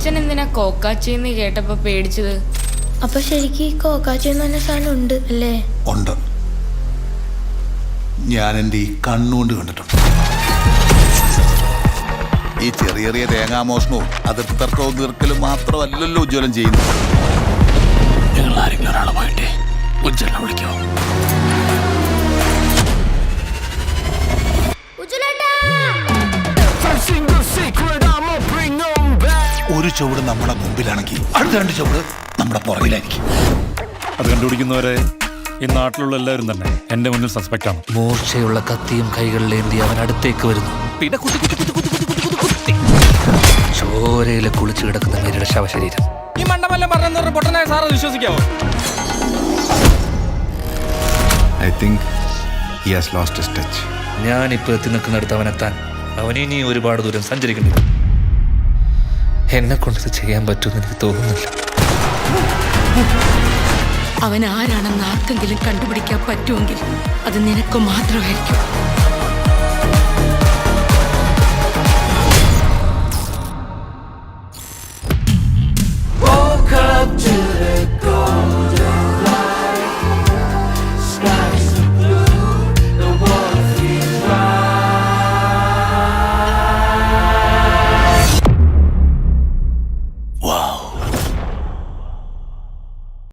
അച്ഛൻ എന്തിനാ കോക്കാച്ചിന്ന് കേട്ടപ്പോ പേടിച്ചത്? അപ്പൊ ശരിക്കും കോക്കാച്ചി എന്ന് പറഞ്ഞ സാധനം ഉണ്ട് അല്ലേ? ഉണ്ട്. ഞാൻ എൻ്റെ ഈ കണ്ണുകൊണ്ട് കണ്ടിട്ടുണ്ട്. ഈ ചെറിയ ചെറിയ തേങ്ങാമോഷണവും അതിർത്തർക്കവും തീർക്കലും മാത്രമല്ലല്ലോ ഉജ്ജ്വലൻ ചെയ്യുന്നത്. നിങ്ങൾ ആരെങ്കിലും ഒരാളുമായിട്ട് ഉജ്ജ്വലനെ വിളിക്കോ? ഒരു ചുവട് നമ്മുടെ മുമ്പിലാണെങ്കിൽ അടുത്ത 2 ചുവട് നമ്മുടെ പുറകിലായിരിക്കും. അത് കണ്ടുപിടിക്കുന്നവരെ ഈ നാട്ടിലുള്ള എല്ലാവരും തന്നെ എന്റെ മുന്നിൽ സസ്പെക്റ്റ് ആണ്. മൂർച്ചയുള്ള കത്തിയും കൈകളിലേന്തി അവൻ അടുത്തേക്ക് വരുന്നു. പിന്നെ ചോരയിലെ കുളിച്ചു കിടക്കുന്ന മേരിയുടെ ശവശരീരം. ഈ മണ്ടമെല്ലാം പറഞ്ഞ പൊട്ടനായ sir വിശ്വസിക്കാവോ? I think he has lost his touch. ഞാനിപ്പോൾ എത്തി നിൽക്കുന്നിടത്ത് അവനെത്താൻ അവനിനി ഒരുപാട് ദൂരം സഞ്ചരിക്കുന്നു. എന്നെ കൊണ്ടിത് ചെയ്യാൻ പറ്റുമെന്ന് എനിക്ക് തോന്നുന്നില്ല. അവൻ ആരാണെന്ന് ആർക്കെങ്കിലും കണ്ടുപിടിക്കാൻ പറ്റുമെങ്കിൽ അത് നിനക്ക് മാത്രമായിരിക്കും.